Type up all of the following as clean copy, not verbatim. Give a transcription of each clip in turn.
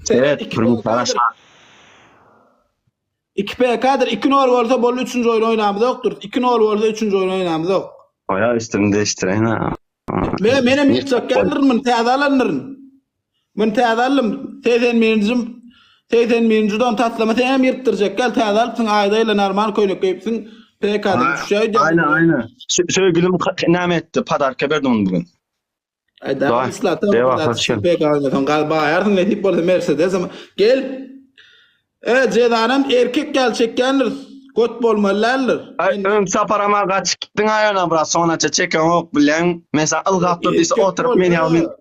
Evet, Turgut Karaş. 2PK'dır. 2 nol olsa bolu 3. oyun oynamız yoktur. 2 nol olsa 3. oyun oynamız yok. Oya üstünü değiştireyim ha. Benim yetecek gelirmin teadalanırın. Ben teadalım 81'cim 81'den tatlama hem yırttıracak gel teadalıpsın aydayla normal koyunup koyupsun PK'dan düşüyor. Aynen. Şöyle gülüm nem etti. Padarka verdim onu bugün. Devam ıslattım. Devam, hoş geldin. PK oynadım. Galiba ayardım ne tip oldu Mercedes ama gel. Evet Cedan'ım erkek gelecek gelir. Kot bolmalılar. Ön saparama kaç gittin ayağına bırak sonra çeken ok bilen. Mesela ılgaptır dese oturup meni alın.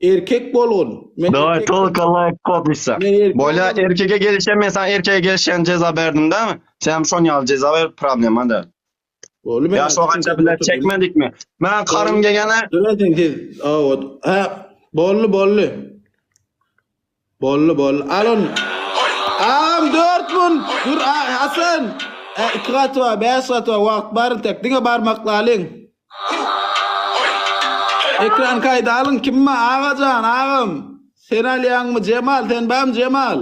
Erkek bolun. Doğru tolkalı koduysa. Boyla erkeke gelişen mesela erkeğe gelişen ceza verdim değil mi? Sen son yal ceza ver problem hadi. Ya soğanca bile çekmedik mi? Ben karım gegene. Söyledin ki ha bollu. Alın. Ağam 4000. Dur Hasan. 2 kat var, 5 kat var. Vakt barın tek. Dine barmakla alın. Ekran kaydı alın. Kim mi? Ağacan, ağam. Sen alayan mı Cemal? Sen bam Cemal.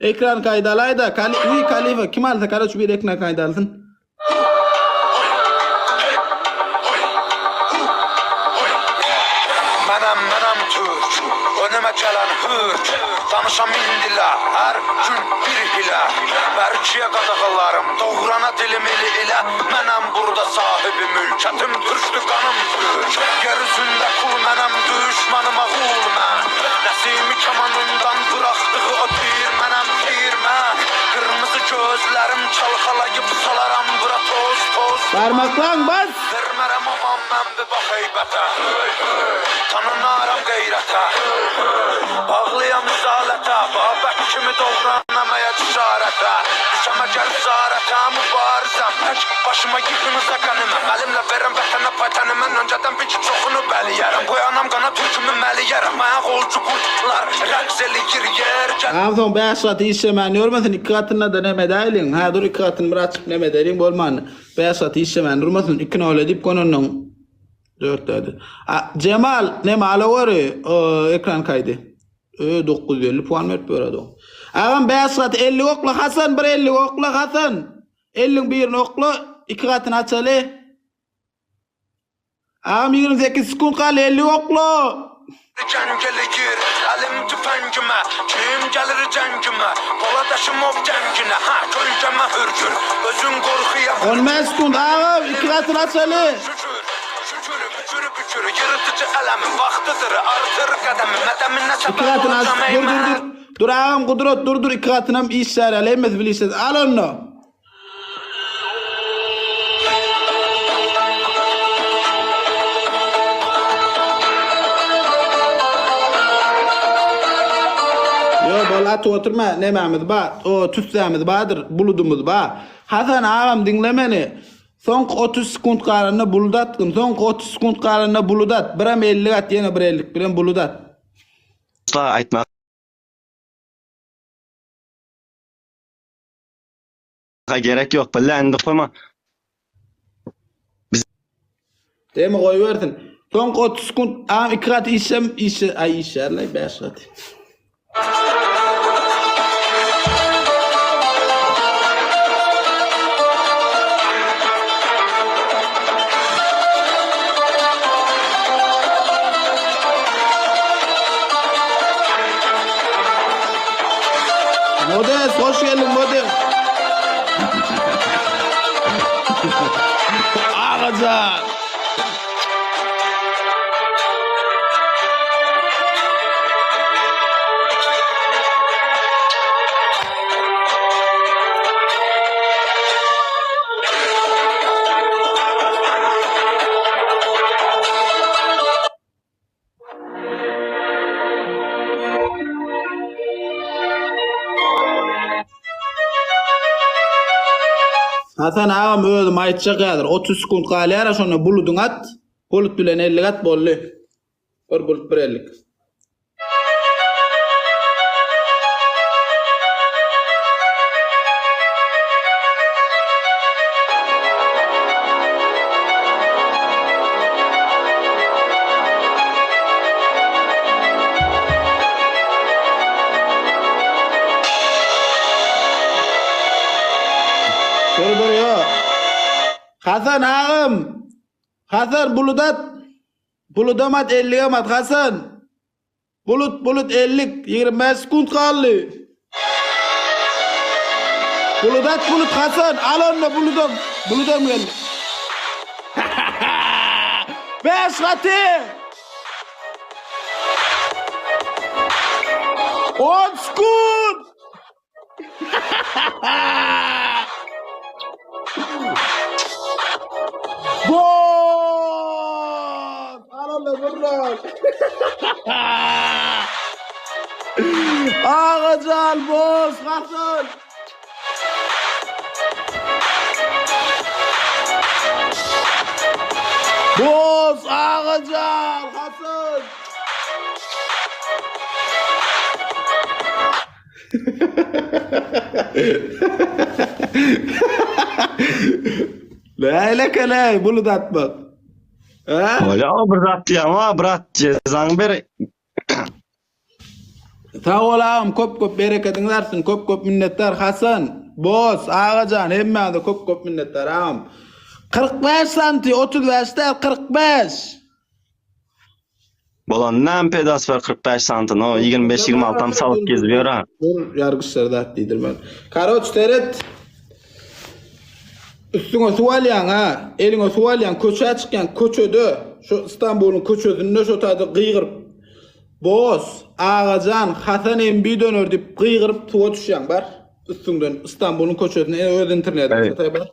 Ekran kaydı alayda. Kalife. Kim alsa kardeş bir ekran kaydı alsın. Mənəm Türk, önümə gələn hürk. Danışam indila, hər gün bir hilə. Bərkiyə qadağalarım, doğrana dilim ilə. Mənəm burada sahibi mülkətim, türkdü qanım türk. Yeryüzündə kul mənəm, düşmanıma qul mən. Nəsimi kamanından bıraxdığı o tir mən. Kırmızı gözlərim çalxalayıb salaram bura toz. Parmaklan bas. Vermərəm aman mən bir bax heybətə. Tanınaram qeyrətə. Bağlıyam risalətə. Babək kimi doğranamaya cüsarətə. Düşəmə gəl zarətə. Mübarizəm tək başıma yıxınıza qəniməm. Əlimlə verəm vətənə paytənimə. Öncədən bir ki çoxunu bəliyərəm. Qoyanam qana türkümü məliyərəm. Ayaq olcu qurtlar rəqs eləyir yer. Ağzım 5 saat işlemen yormasın 2 katına da ne medaylin. Ha dur 2 katını bırakıp ne medaylin bolman. 5 saat işlemen durmasın 2 ne öyle deyip konunun 4 dedi. Cemal ne malı var ekran kaydı. 950 puan verip böyle adam. Ağam 5 saat 50 okla Hasan bir 50 okla Hasan. 51 okla 2 katını açalı. Ağam 28 sekund kal 50 okla. Cəngəli gir, əlim tüfəngimə. Kim gəlir cəngimə? Poladaşım ov cənginə. Ha, kölgəmə hürgür. Özün qorxuya 15 sekund ağam 2 katını açalı. Şükür, yırtıcı ələmin vaxtıdır, artır qədəmi, mədəminə 2 katını aç, dur ağam kudret dur 2 katına işler alemez bilirsiniz, al onu. Yo bolat oturma nememiz var, o tüsemiz vardır, buludumuz var. Hasan ağam dinlemeni. Son 30 sekund kararına buludatkın. Son 30 sekund kararına buludat. Biram 50 at yine bir 50. Biram buludat. Aytmak. Gerek yok. Bilendi koyma. Değil mi koyuversin. Son 30 sekund. Ağam 2 kat işerler 5 kat. Modest, hoş geldin Modest. Ağacan. Hasan ağam öldüm aytacak kadar 30 sekund kalıyara sonra buludun at. Bulut bilen 50 at bollu. Bir bulut bir 50. duruyor. Hasan ağam. Hasan buludamat 50 amat Hasan. Bulut 50 25 sekund kaldı. Bulut Hasan al onu buludum geldi. 5 katı. 10 sekund. Gol! Al onu. Ağacal boz Hasan. Boz Ağacal Hasan. Leyla keley bulut atmak. Öyle brat ya ama brat cezanı ver. Sağ ol ağam köp bereketin versin köp minnettar Hasan. Boz Ağacan hemme de köp minnettar ağam. 45 santi 35 değil 45. Bolan nem pedas var 45 santin o 25-26'dan salıp geziyor ha. Dur yargıçlar da deydir ben. Karoç teret. Üstüne suvalyan ha. Eline suvalyan köçe çıkan köçödü. Şu İstanbul'un köçödünde şu tadı kıygırıp. Boz, Ağacan, Hasan embi dönür deyip kıygırıp tuğa düşen var. Üstünden İstanbul'un köçödüne öz internette Evet. satay var.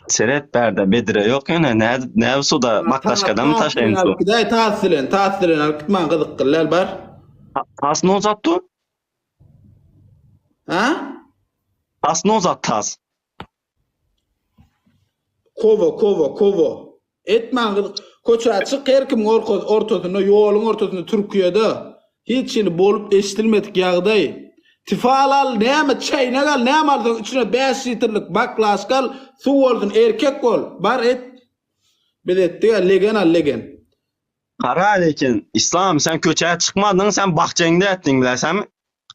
Seret berde bedire yok yani ne suda baklaşkadan mı taşayın su? Tahsilen alkıtman kızık kıllar var. Tas ne uzattı? Ha? Tas ne uzat tas? Kovo. Etman kızık. Koçu açık herkim ortasında, yolun ortasında Türkiye'de. Hiç yeni bolup eşitilmedik yağday. Tifalal neyme çayına kal neyme aldın içine 5 litrlik baklas kal su olsun erkek ol bar et biletti ya legen Kara lekin İslam sen köçeye çıkmadın sen bahçende ettin bilersen mi?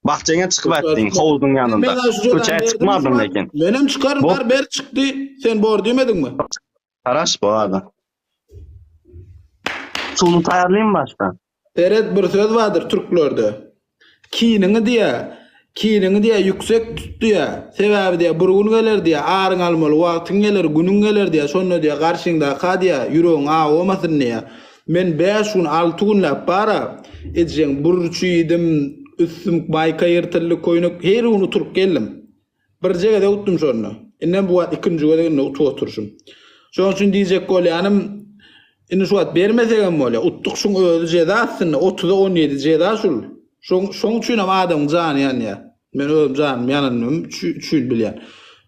Bahçene çıkıp ettin hovuzun yanında. Köçeye çıkmadın lekin. Benim çıkarım bar ber çıktı sen bor demedin mi? Karaş bu arada. Sunu tayarlayayım başta. Teret bir söz vardır Türklerde. Kinini diye yüksek tuttu ya. Sebebi diye burgun gelir diye ağrın almalı vaktin gelir günün gelir diye sonra diye karşında ka diye yüreğin ağa olmasın diye. Men 5 gün 6 gün lap para edeceğim burçuydım üstüm bayka yırtıllı koynuk her unutup geldim. Bir jegede uttum sonra. İnnen bu at ikinci jegede oturuşum. Şonun için diyecek gol yanım indi şu at bermesegem mole uttuk şun özü jeda aslında 30'da 17 jeda şul. Şoň üçin adam jany ya. Men özüm janym yananym üçin bilýän.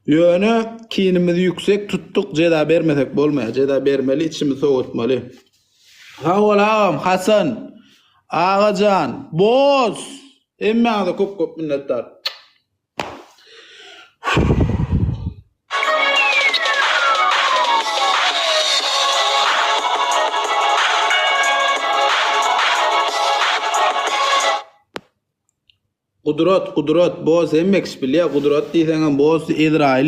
Ýöne kinimizi yüksek tuttuk jeda bermesek bolmaýar. Jeda bermeli içimizi soğutmaly. Sağ ol ağam Hasan. Ağacan, boz. Emmeňe de köp minnettar. Kudrat boz emmek bilýär kudrat diýseňem boz Izrail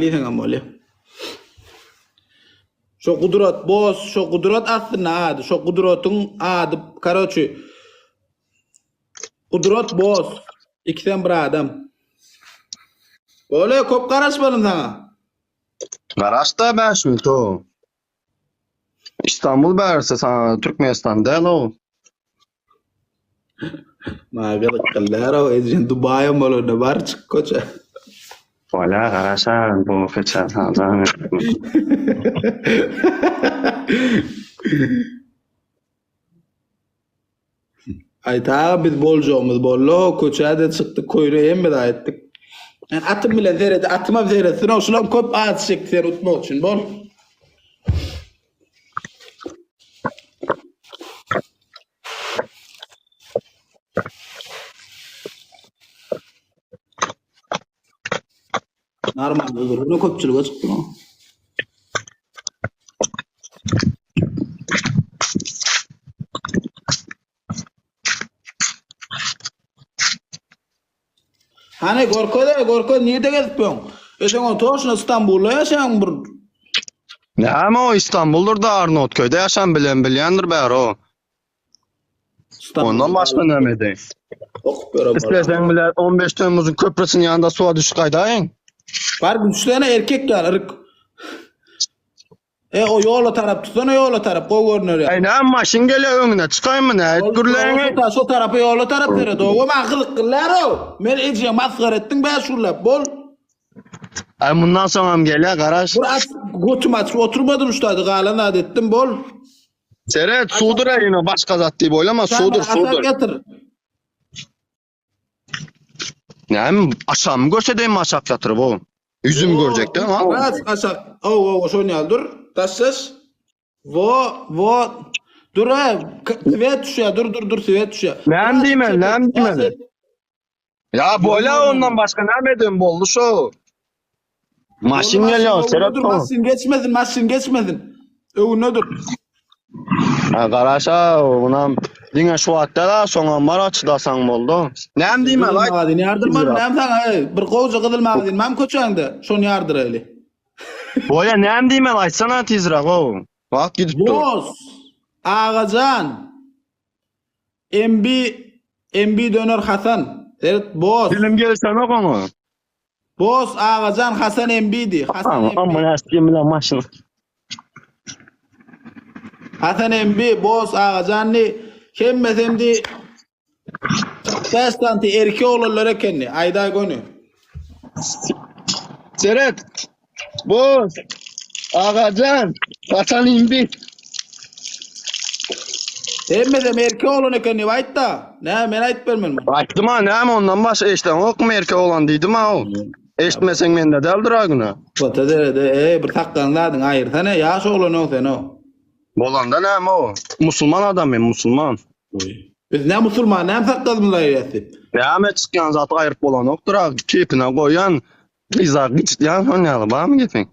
diýseňem bolýar. Şo kudrat boz, şo kudrat aslında ady, şo kudratyň ady karoçy. Kudrat boz, ikiden bir adam. Bolýar köp garaşmalym saňa. Garaşda 5 minut o. İstanbul berse sana Türkmenistan değil o. Maga kıllar o ejin Dubai molunda bar çık koça. Valla garaşan bu feçer sana. Ayta biz boljoğumuz bollo koçada çıktık koyru emme de ettik. Yani atım bilen zerede atıma zeresine şuna köp ağaç çektiler utmak için bol. Normal olur. Bunu köpçülüğe çıktı mı? Hani Gorko niye de gezip Sen o toşna İstanbul'da yaşayan bir Näme o İstanbul'dur da Arnavutköy'de yaşan bilendir bär o. Ondan başka näme deyim. okup beraber. İstersen bile 15 Temmuz'un köprüsünün yanında suya düş gaydayın. Var 3 tane erkek var. O yola taraf tutsana yola taraf o görünür ya. Ay näme maşin geliyor önüne çıkayım mı ne? Gürleğini. Şu tarafı yola taraf verir. O makılık kıllar o. Men ece masgar ettin be şurlap bol. Ay bundan sonra mı geliyor garaş? Burat götüm aç oturmadım üstadı galan adettim bol. Seret sudur ayını başka zat deyip oylama sudur. Getir. Näme aşam görsedeyim aşak yatırıp o. Yüzüm görecek değil mi? Ras aşak. O şoňal dur. Taşsız. Vo. Dur sivet düşüyor. Dur sivet düşüyor. Näme diýmeli? Ya boyla ondan başka näme edin boldu şu. Maşin geliyor Seret. Maşin geçmedin. Öwüne dur. Ha garaşa bunam diňe şu wagtda da soňa mara çıdasaň boldu. Näme diýmeli? Magazin yardırman näme saňa bir gowy gyzyl magazin mam köçäňde şonu yardyr eli. Boya näme diýmeli aýtsana tezrak o. Wagt gidip dur. Boz. Ağacan. MB döner Hasan. Evet boz. Dilim gelsen okunu. Boz Ağacan Hasan MB'di. Amma näsdim bilen maşyn. Hasan MB boz Ağacan'ni kemmesemdi Testanti erki oğulları kenni. Ayda gönü. Seret. Boz. Ağacan. Hasan imbi. Emmesem erki oğulunu kenni vaytta. Ne men ayt bermen. Aýtdym ha näme ondan baş eşden okma erkek olan diýdim ha o. Eşitmeseň mende deldir aguna. Botede bir takkanladyň aýyrsana ýaş oğlunu sen o. Bolanda näme o? Musulman adam men musulman. Biz ne musulman ne takkadymyz aýyrsy. Näme çykýan zat aýryp bolan okdur ha kepine goýan. Bizar gitýän sonyaly barmy getiň?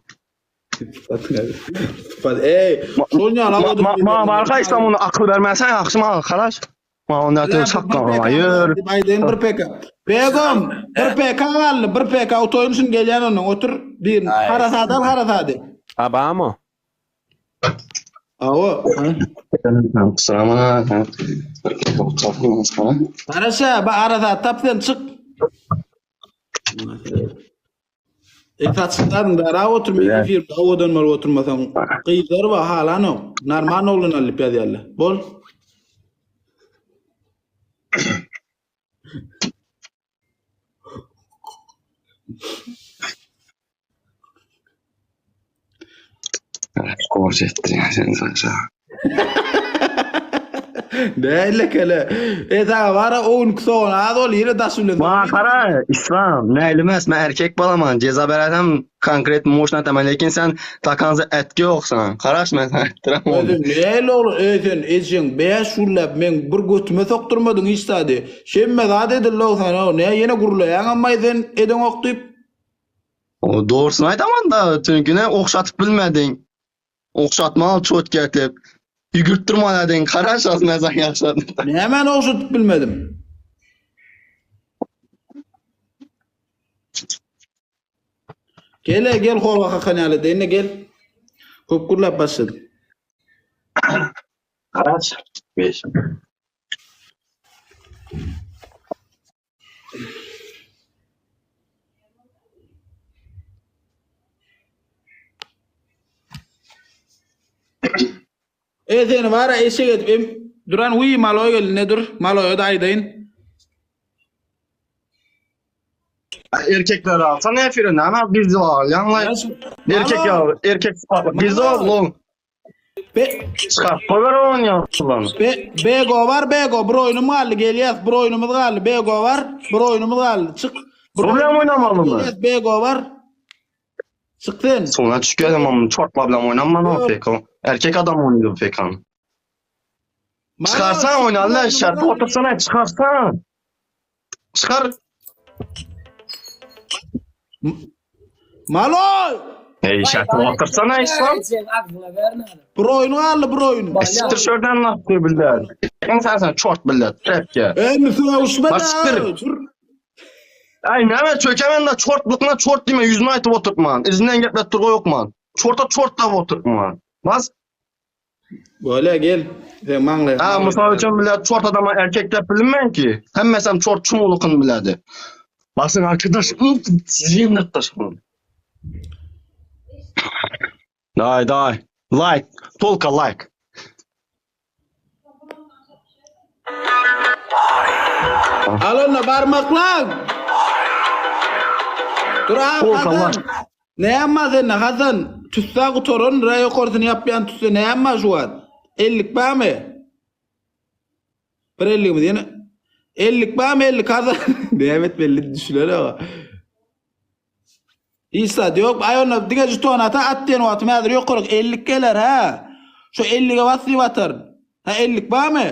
Ma barka İslam onu akıl vermezsen akşam arkadaş. Ma onda tüm sakkan hayır. Bayden bir peka. Begom bir peka gally bir peka otoyunsun gelýän onuň otur bir harasadan. Abamo. Awo. Kusura Arasa ba arada tapdan çık. Tatsızdan da oturmuyor. Bir odan mal oturmasan. Qıylar va halano. Normal olun alıp yadyalla. Bol. Koş ettin sen sanca. Değerli kele. Eda vara oğun ksoğun adol yine daşulun. Ma kara İslam näilmez men erkek balaman ceza berasam konkret moşna tamam lekin sen takanza etki yoksan. Karaş men ettiram. Özüm näle olur özen ejen beş şullap men bir götüme sokturmadın hiç sade. Şemme zade edillo sana ne yine gurulayan amma eden eden oktyp. O doğrusunu aytaman da çünkü okşatıp bilmedin. Okşatmalı çot getip yugurtturma dedin. Karaş az mezan yaşadın. Hemen okşatıp bilmedim. Gel kolga kanalı deyne gel. Köp gurlap başladı. Karaş 5. Sen vara eşek etip duran uy maloy gel ne dur maloy da aydayın. Erkekler alsa ne firin ama biz var yanlay. Erkek ya erkek biz oğlum. Çıkar koyar on ya. Bego var bego bir oyunum galli gelyas bir oyunumuz galli bego var bir oyunumuz galli çık. Problem oynamalı mı? Bego var. Çıktın. Sonra çıkıyor ama çok problem oynamam o Fekan. Erkek adam oynuyor Fekan. Çıkarsan oyna lan şart otursana çıkarsan. Çıkar. Maloy. Hey şart otursana İslam. Bir oyunu galli bir oyunu. Siktir şuradan laf diyor bildiler. Sen çok bildiler. Trap ya. Nüsüne uçma Baştır. da. Ay näme çökemen de çortlukna çort dime yüzüne aytıp oturtman. İzinden geplet turgo yokman. Çorta çortta oturtman. Bas. Böyle gel. Sen mangle. Ha misal üçün bile çort adama erkek dep bilinmen ki. Hemmesem çort çumulukun biledi. Basın arkadaş. Sizin arkadaş. Day. Like. Tolka like. Alonna barmaklan. Dur abi Ol, Hasan. Allah. Ne yapma sen Hasan? Tüssa kutorun rayo kortunu yapyan tüssa ne yapma şu an? 50 bağ mı? Bir 50 mi diyene? 50 bağ mı 50 Hasan? Demet belli düşünüyor ama. İsa diyor ay ona diga şu tonata at diyen vat medir yok koruk 50 gelir ha. Şu 50'ge vasi vatar. Ha 50 bağ mı?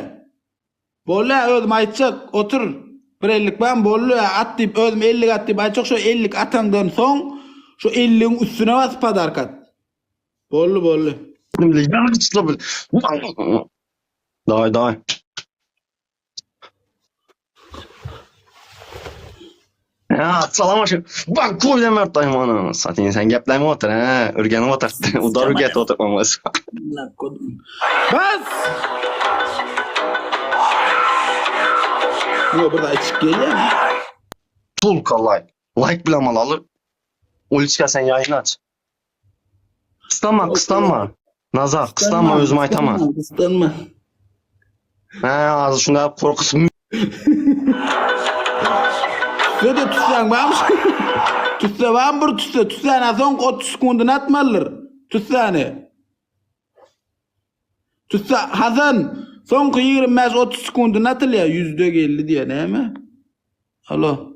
Bolla özüm aytacak otur. Bir 50 bağ mı bollu at deyip özüm 50 at deyip aytacak şu 50 atandan son şu 50'in üstüne vasıp adarkat. Bollu. Day. Ya salamışım. Bak koy demert dayım ana. Satayım sen gepleme otur ha. Ürgenim otur. Udarı get oturmamız. Bas! Yok burada açık geliyor mu? Tulka like. Like bile malalı. Uliçka sen yayını aç. Kıstanma. Nazar kıstanma özüm aytama. Kıstanma. Az şunda korkusu. Ne de tutsan var mı? Tutsa var mı? Tutsana son 30 sekundun atmalıdır. Tutsa Hasan son 25-30 sekundun atıl ya %50 diye ne mi? Alo.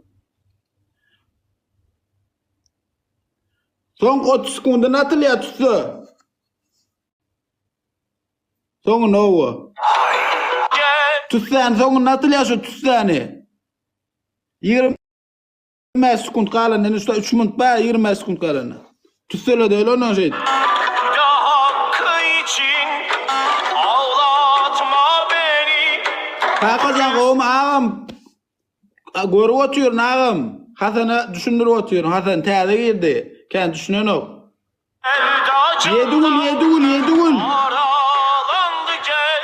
Son 30 sekundun atıl ya tutsa. Son ne o? Tutsan son atıl ya şu tutsani. 20 sekund kalan en üstte 3 minut ba 20 sekund kalan. Tutsala da öyle onun şey. Hakkı için ağlatma beni. Hakikaten oğlum ağam. Görüp oturuyorsun ağam. Hasan'a düşündürüp oturuyorsun. Hasan teyze girdi. Kendi düşünüyorsun o. Yedugul. Aralandı gel.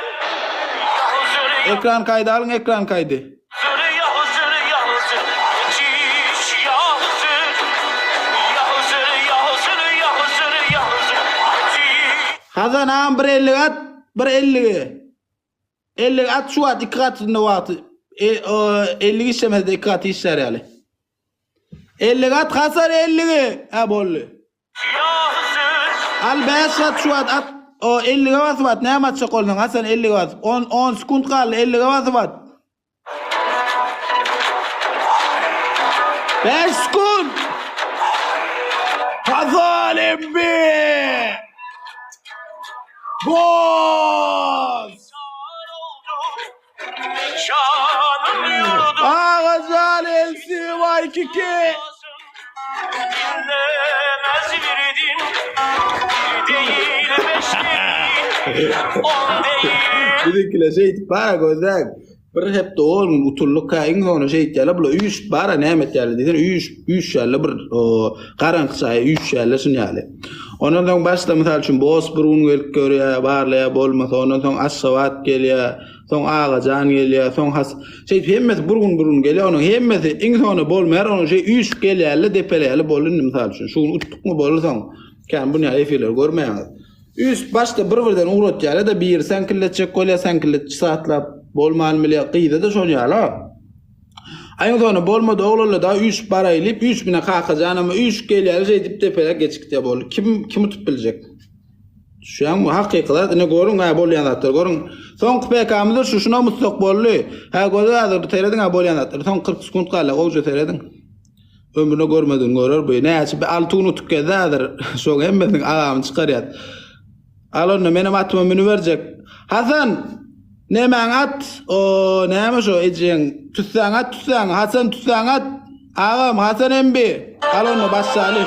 Ekran kaydı alın ekran kaydı. Yahzır. Geçiş yahzır. Hasan ağam bir 50 at. Bir 50. 50 at şu at 2 katında vakti. 50 işlemezde 2 katı işler yani. 50 at Hasan 50. Ha bollu. Al 5 at şu at. O 50 vasıf at. Ne yapacak olsun Hasan 50 vasıf. 10 sekund kaldı 50 vasıf at. 5 sekund. Hasan emmi. Boz. Canım yurdum. Hasan elsi var kiki. Dinlemez birdin. Bir değil 5 değil. 10 değil. Bizimkiler şey para gözler. Bir hep de oğlum utulluk kayın sonra şey diyorlar. Böyle 3 para Mehmet yani dedin 3 yerle bir karanlık sayı 3 yerlesin yani. Ondan sonra başta misal için boz bir un gelip görüyor barlaya bolmasa ondan sonra assavat geliyor. Sonra ağacan geliyor. Sonra şey hemmesi burun geliyor. Onun hemmesi insana bolmayar onun şey 3 geliyorle depeleyle bolun misal için. Şunu uttuk mu bolursan kan bunu efiler görmeyin. 3 başta birden uğrat yani da bir sen killetecek kolya sen killet saatlap bolman milya qiyda da şonu yala. Ayın sonra bolmadı oğluyla da 3 para elip 3 bine kalkacağın ama 3 geliyor şey dip tepele geçik diye bol. Kim tutup bilecek? Şu an bu hakikaten ne görün ha bolyan atır görün. Son PK'mızda şuna mutlak bollu. Ha godadır teredin ha bolyan atır. Son 40 sekund kala oğuca teredin. Ömrüne görmedin görür bu. Ne açıp altı unutuk kezadır. Şu hemmedin ağam çıkarıyat. Alon benim atıma menü verecek. Hasan ne men at o neymiş o ecen tutsan Hasan tutsan at ağam Hasan embi alon başsali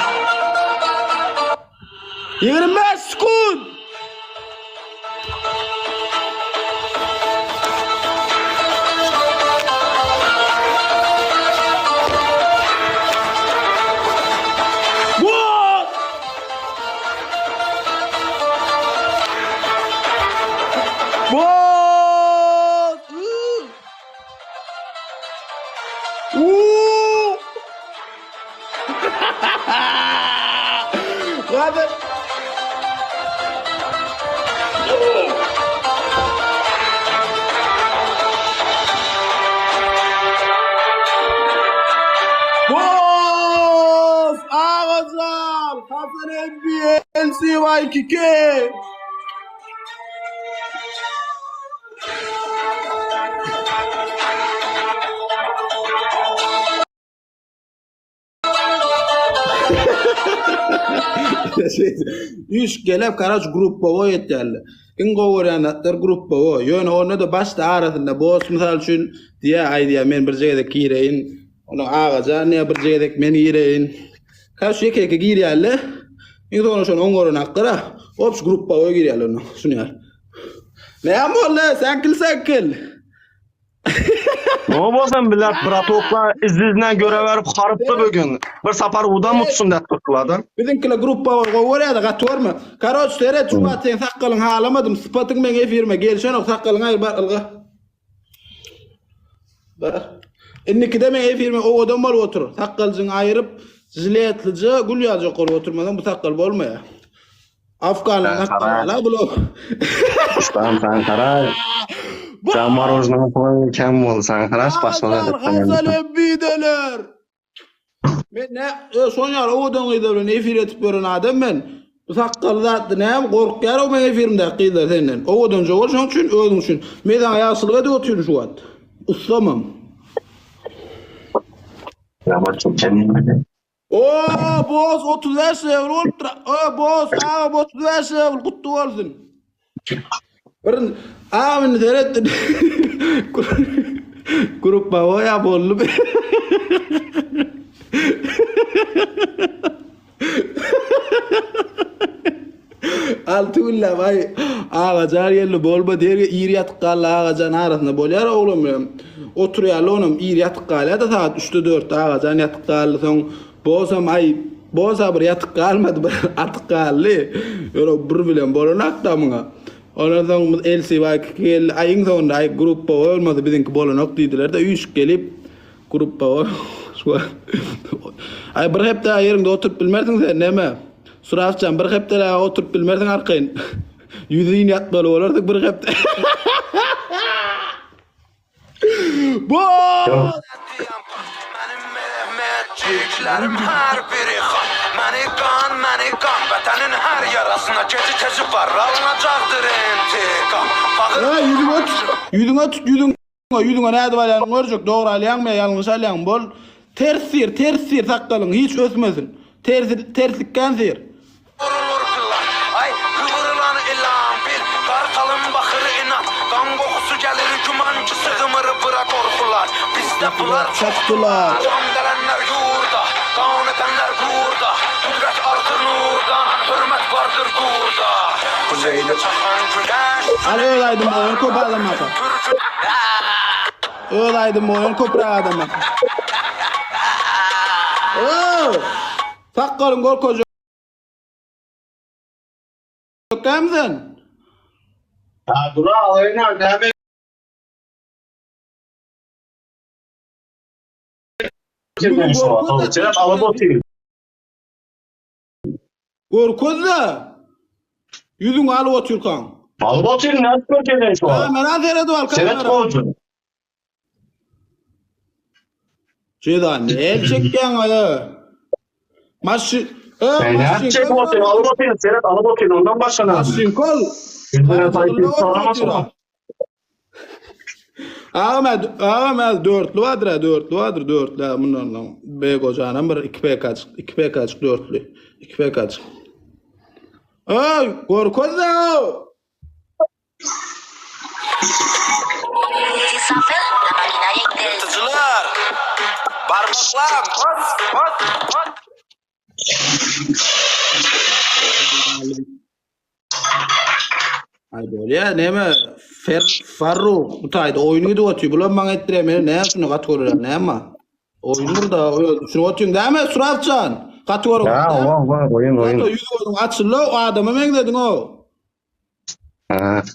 25 sekund Hadi. Boz! Ağızlar! Hasan Embi! LCY2K! Üç gelip karaç gruppa o yeterli. İn govoranatlar gruppa o. Yani onu da başta arasında boz misal üçün diye ay diye men bir jegede kireyin. Onu ağaca ne bir jegede men gireyin. Kaç yeke girýärler. İn onu şonu oňgoran aklara. Ops gruppa o girýärler onu. Şunu. Ne bolla sen kil. Ne bolsam biler Bratokla izizden göre verip harıptı bugün. Bir sapar udan mutsun da tutuladan. Bizimkiler gruppa var. Oraya da gatwarma. Karoç tere çuba sen sakalın halamadım. Sıpatyň men efirme gelşen ok sakalın ayır bar alga. Bar. Inniki men efirme o adam bol otur. Sakalçyň ayırıp jiletlice gül ýazjak bolup oturmadan bu sakal bolmaýar. Afganlar akala bulo. Sen karay. Sen marojna falan kem bol sen karaş başladı. Hasan Embi'deler. Men ne soňar o adam gidebilen efir etip gören adam men. Bu sakal zatdy näme gorkýar o men efirimde gydar senden. O adam jogor şoň üçin özüň üçin. Men ýaşylyga da oturýar şu wagt. Ustamam. Ya bak çok kendine. Oo boz 35 level ultra. O boz ağa 35 level kutlu bolsun. Birin ağamını seyrettin. Gruppa oya bollu. Altulla vay ağacar yerli bolba derge iriyatık qalla ağacan arasında bolýar oglum benim. Oturýar onum iriyatık qalla da saat 3-de 4 ağacan yatık qally soň bozam ay boza bir yatık qalmady bir atyk qally. Ýöne bir bilen bolanak da muňa. Ondan soň LCY gel aýyň soňunda ay gruppa bolmady biziňki bolanak diýdiler de üýş gelip gruppa ay bir hepde ýerinde oturup bilmerdiň sen näme? Surafcan bir hepde oturup bilmerdiň arkaýyn. Ýüzüň ýatmaly bolardyk bir hepde. Bu Benim mehmetçiklerim her biri kan. Məni qan, vətənin hər yarasına geci tezi var. Alınacaktır intikam. Ha yüzüňe näde barýan görjek, dogry alýanmy, ýalňyş alýan bol. Tersir sakalın hiç ösmesin. Terslikken sir. Vurulur plan, ay kıvırılan ilan bir. Kartalın bakırı inat, kan kokusu gelir gümancı sığımır bırak korkular. Bizde bular çattılar. Can gelenler yurda, kan edenler burada. Kudret artır nurdan, hürmet vardır burada. Kuzeyde çakan güneş. Al öýlaýdym boýun köp adam ata. Öýlaýdym boýun köp adam ata. Oo! Sakalın gorkojo. Kamzan. Ya dura oynar deme. Çelap alıp otur. Gorkozda. Yüzüň alyp oturkan. Alıp otur nasıl görkeden şu an? Kamera seyredip al Seyret kamera. olsun. Cedan el çekken alı. Maşin. Ne çek otur alıp otur seyret alıp otur ondan başka ne? Maşin kol. Yüzüne sayıp soramazsın. Ahmet dörtlü vardır dörtlü. Bunlarla bey kocanan bir 2P kaçık dörtlü. 2P kaçık. Ay korkoz da o. Isabel, la maquinaria inteligente. Yırtıcılar, parmaklar, bas. Ay böyle ya neme Farru utaydı oyunu da atıyor. Bulan bana ettiremiyor. Ne şunu kategoriler ne ama? Oyunu burada şunu atıyorsun değil mi Suratcan? Kategori. Ya var oyun. Yüzü oyunu açsın o adamı men dedin o.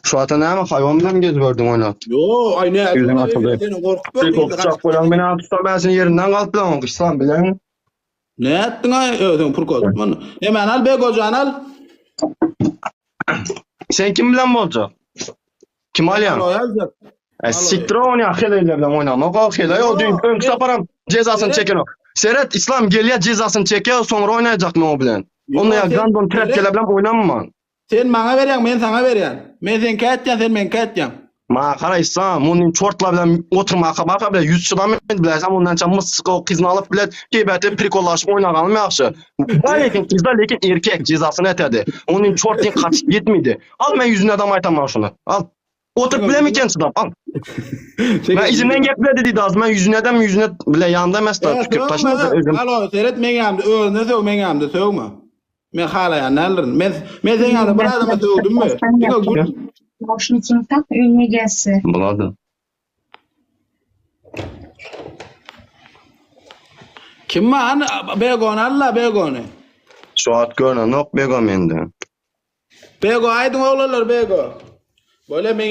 Şu ata ne ama hayvandan mı gezip gördüm oyunu? Yo ay ne? Yüzüm atıldı. Seni korkup Bir kopacak falan beni tutar ben senin yerinden kalp lan kışsan bilen. Ne ettin ay? Özün purkoz. Hemen al Begocan al. Sen kim bilen bolacak? Kim alyan? Al yazdı. Siktir oyna heleyle bilen oynamak o hele o düğün ön saparam cezasını çeken o. Seret İslam geliyor cezasını çekiyor sonra oynayacak mı o bilen? Onda ya gandon trepkele bilen oynamam. Sen bana veriyorsun, ben sana veriyorum. Ben sen kaçacaksın, sen ben kaçacağım. Ma qara İslam, onun çortla bilen oturmağa baka bile 100 çıdam biləsən ondan çamı sıqı qızını alıp bilet keybətə prikollaşıb oynağanım yaxşı. Lakin qızda lekin erkek cezasını etedi. Onun çortun kaçıp gitmedi. Al ben yüzüne adam aytamam şunu. Al. Oturup bile mi çıdam? Al. Ben izimden gepmedi dedi az. Ben yüzüne bile yanında mesela tükürüp taşıdı özüm. Alo, seyret men yanımda, özüne söv men yanımda sövme. Men halayan alırım. Ben sen yanımda bir adama sövdüm mü? Naушникиңди tak, үйüne gelsin. Buladı. Kim var? Begon Allah Begon'u. Şu at görünen yok bego mende. Bego aydın oğullar Bego. Böyle men